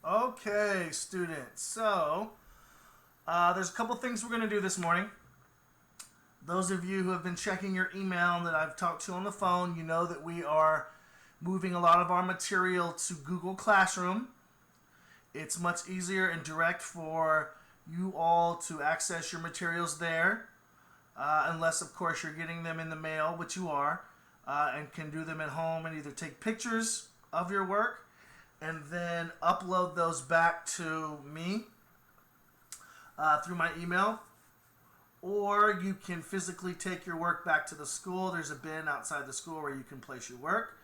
Okay, students. There's a couple things we're going to do this morning. Those of you who have been checking your email and that I've talked to on the phone, you know that we are moving a lot of our material to Google Classroom. It's much easier and direct for you all to access your materials there, unless, of course, you're getting them in the mail, which you are, and can do them at home and either take pictures of your work and then upload those back to me through my email, or you can physically take your work back to the school. There's a bin outside the school where you can place your work.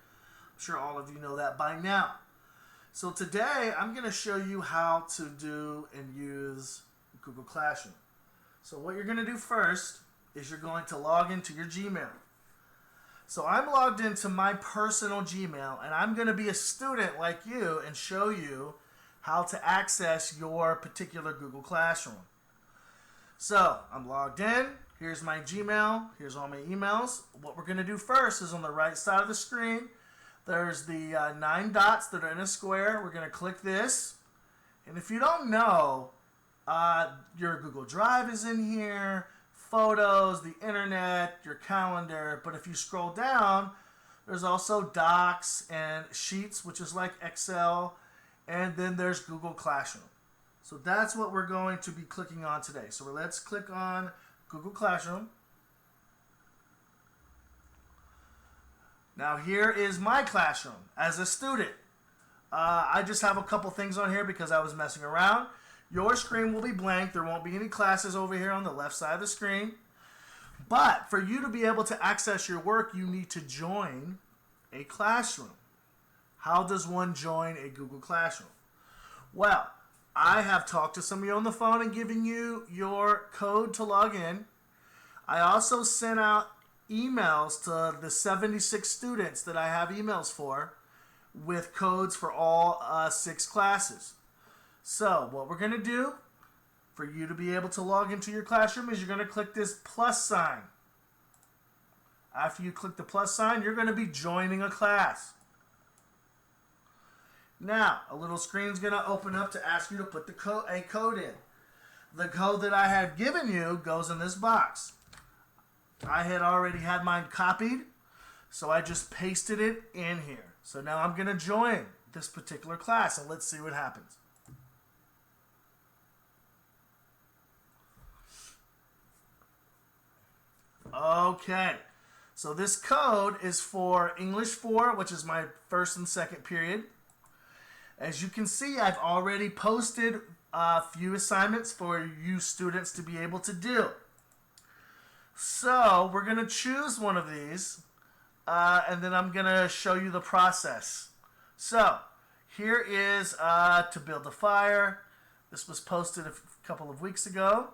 I'm sure all of you know that by now. So today I'm going to show you how to do and use Google Classroom. So what you're going to do first is you're going to log into your Gmail. So I'm logged into my personal Gmail, and I'm going to be a student like you and show you how to access your particular Google Classroom. So I'm logged in. Here's my Gmail. Here's all my emails. What we're going to do first is on the right side of the screen, there's the 9 dots that are in a square. We're going to click this. And if you don't know, your Google Drive is in here, photos, the internet, your calendar. But if you scroll down, there's also Docs and Sheets, which is like Excel, and then there's Google Classroom. So that's what we're going to be clicking on today. So let's click on Google Classroom. Now here is my classroom as a student. I just have a couple things on here because I was messing around. Your screen will be blank. There won't be any classes over here on the left side of the screen. But for you to be able to access your work, you need to join a classroom. How does one join a Google Classroom? Well, I have talked to some of you on the phone and given you your code to log in. I also sent out emails to the 76 students that I have emails for with codes for all 6 classes. So what we're going to do for you to be able to log into your classroom is you're going to click this plus sign. After you click the plus sign, you're going to be joining a class. Now, a little screen is going to open up to ask you to put a code in. The code that I have given you goes in this box. I had already had mine copied, so I just pasted it in here. So now I'm going to join this particular class, and let's see what happens. Okay, so this code is for English 4, which is my first and second period. As you can see, I've already posted a few assignments for you students to be able to do. So we're going to choose one of these, and then I'm going to show you the process. So here is to build a fire. This was posted a couple of weeks ago.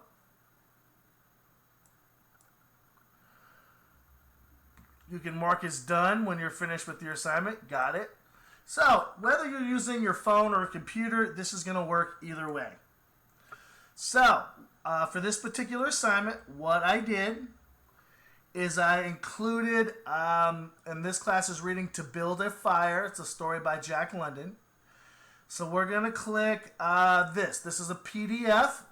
You can mark as done when you're finished with your assignment. Got it. So whether you're using your phone or a computer, this is going to work either way. So for this particular assignment, what I did is I included, and this class is reading To Build a Fire. It's a story by Jack London. So we're going to click this. This is a PDF,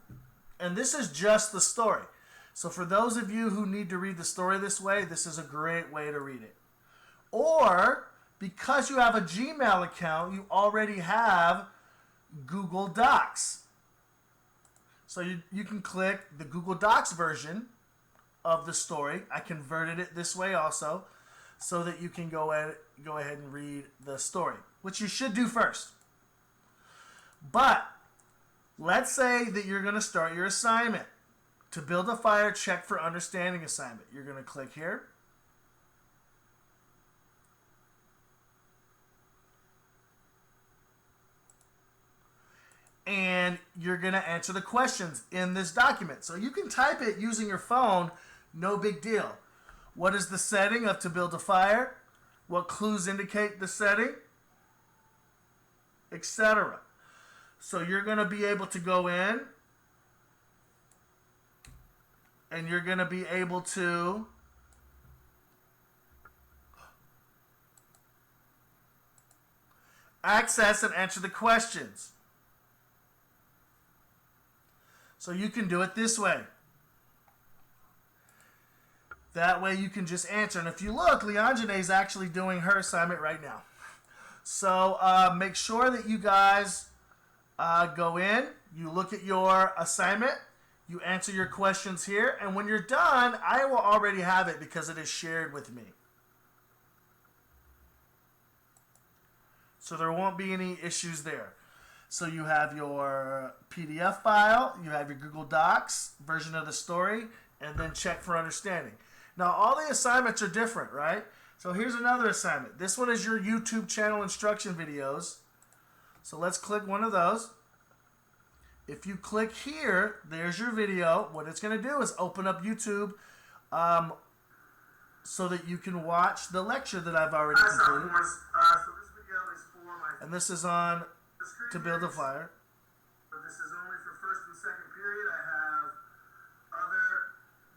and this is just the story. So for those of you who need to read the story this way, this is a great way to read it. Or, because you have a Gmail account, you already have Google Docs. So you can click the Google Docs version of the story. I converted it this way also, so that you can go ahead and read the story, which you should do first. But let's say that you're going to start your assignment. To build a fire, check for understanding assignment. You're going to click here. And you're going to answer the questions in this document. So you can type it using your phone, no big deal. What is the setting of to build a fire? What clues indicate the setting? Etc. So you're going to be able to go in and you're going to be able to access and answer the questions. So you can do it this way. That way you can just answer. And if you look, Leanjane is actually doing her assignment right now. So make sure that you guys go in, you look at your assignment, you answer your questions here, and when you're done, I will already have it because it is shared with me. So there won't be any issues there. So you have your PDF file, you have your Google Docs version of the story, and then check for understanding. Now all the assignments are different, right? So here's another assignment. This one is your YouTube channel instruction videos. So let's click one of those. If you click here, there's your video. What it's going to do is open up YouTube so that you can watch the lecture that I've already completed. And this is on To Build a Fire. But this is only for first and second period. I have other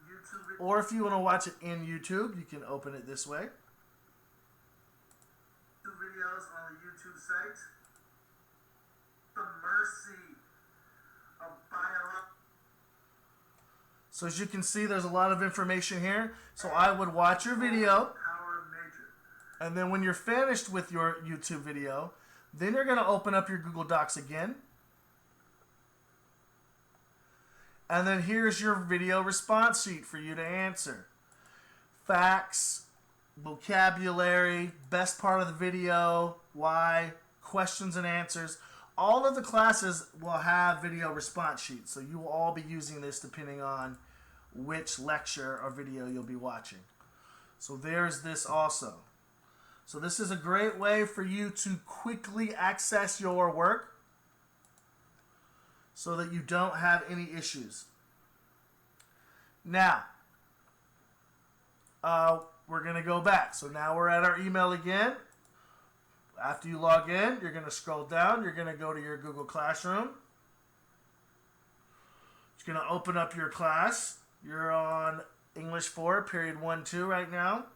YouTube videos. Or if you want to watch it in YouTube, you can open it this way. Videos on the YouTube site. The mercy of biology. So as you can see, there's a lot of information here. So I would watch your video. Power of nature. And then when you're finished with your YouTube video, then you're going to open up your Google Docs again. And then here's your video response sheet for you to answer. Facts, vocabulary, best part of the video, why, questions and answers. All of the classes will have video response sheets. So you will all be using this depending on which lecture or video you'll be watching. So there's this also. So this is a great way for you to quickly access your work so that you don't have any issues. Now, we're going to go back. So now we're at our email again. After you log in, you're going to scroll down. You're going to go to your Google Classroom. You're going to open up your class. You're on English 4, period 1-2 right now.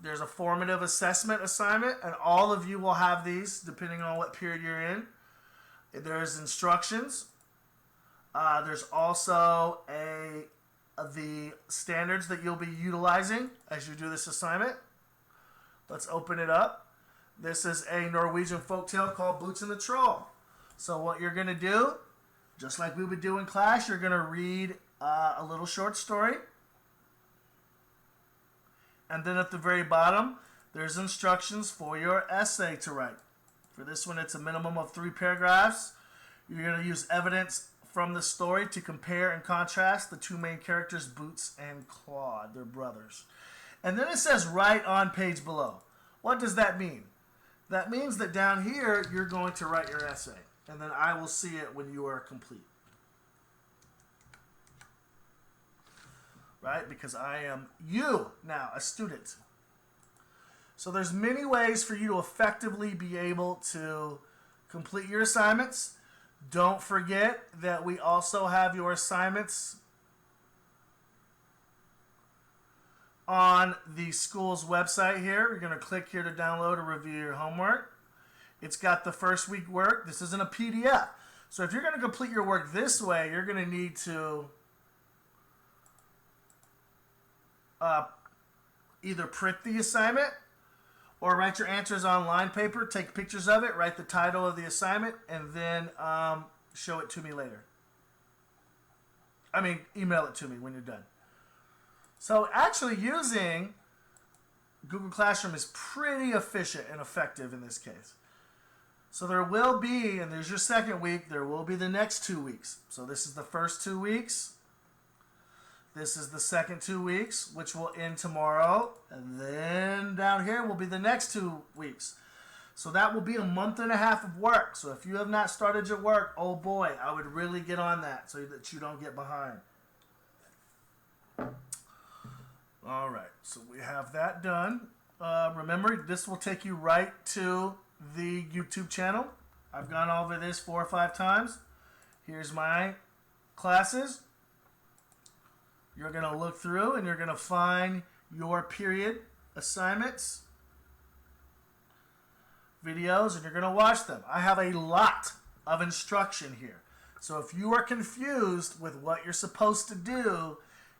There's a formative assessment assignment, and all of you will have these depending on what period you're in. There's instructions. There's also the standards that you'll be utilizing as you do this assignment. Let's open it up. This is a Norwegian folktale called Boots and the Troll. So what you're going to do, just like we would do in class, you're going to read a little short story. And then at the very bottom, there's instructions for your essay to write. For this one, it's a minimum of 3 paragraphs. You're going to use evidence from the story to compare and contrast the two main characters, Boots and Claude, their brothers. And then it says right on page below. What does that mean? That means that down here, you're going to write your essay. And then I will see it when you are complete. Right? Because I am you now, a student. So there's many ways for you to effectively be able to complete your assignments. Don't forget that we also have your assignments on the school's website here. You're going to click here to download or review your homework. It's got the first week work. This isn't a PDF. So if you're going to complete your work this way, you're going to need to either print the assignment or write your answers on line paper, take pictures of it, write the title of the assignment, and then show it to me later. Email it to me when you're done. So actually using Google Classroom is pretty efficient and effective in this case. So there will be, and there's your second week, there will be the next 2 weeks. So this is the first 2 weeks. This is the second 2 weeks, which will end tomorrow. And then down here will be the next 2 weeks. So that will be a month and a half of work. So if you have not started your work, oh boy, I would really get on that so that you don't get behind. All right, so we have that done. Remember, this will take you right to the YouTube channel. I've gone over this 4 or 5 times. Here's my classes. You're going to look through and you're going to find your period assignments, videos, and you're going to watch them. I have a lot of instruction here. So if you are confused with what you're supposed to do,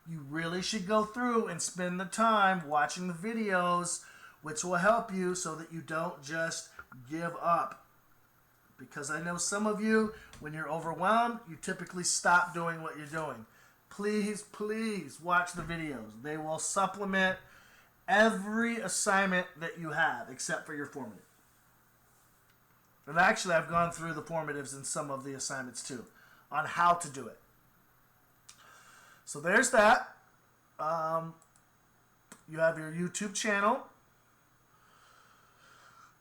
you really should go through and spend the time watching the videos, which will help you so that you don't just give up. Because I know some of you, when you're overwhelmed, you typically stop doing what you're doing. Please, please watch the videos. They will supplement every assignment that you have, except for your formative. And actually, I've gone through the formatives in some of the assignments too, on how to do it. So there's that. You have your YouTube channel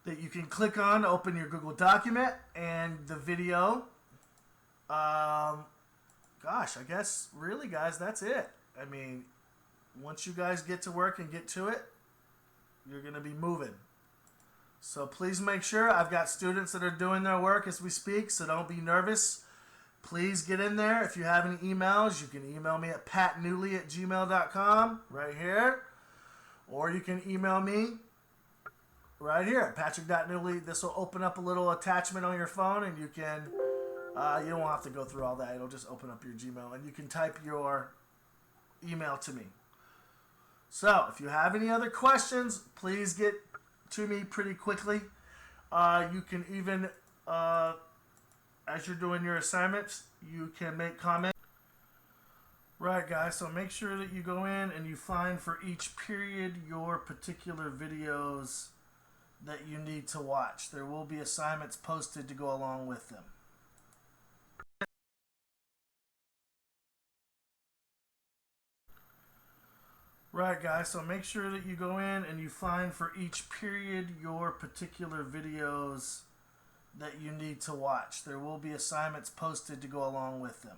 that you can click on to open your Google document and the video. Gosh, I guess really, guys, that's it. I mean, once you guys get to work and get to it, you're going to be moving. So please make sure. I've got students that are doing their work as we speak, so don't be nervous. Please get in there. If you have any emails, you can email me at patnewley@gmail.com right here. Or you can email me right here at patrick.newley. This will open up a little attachment on your phone, and you can, you don't have to go through all that. It'll just open up your Gmail, and you can type your email to me. So if you have any other questions, please get to me pretty quickly. You can even, as you're doing your assignments, you can make comments. Right, guys, so make sure that you go in and you find for each period your particular videos that you need to watch. There will be assignments posted to go along with them. Right, guys, so make sure that you go in and you find for each period your particular videos that you need to watch. There will be assignments posted to go along with them.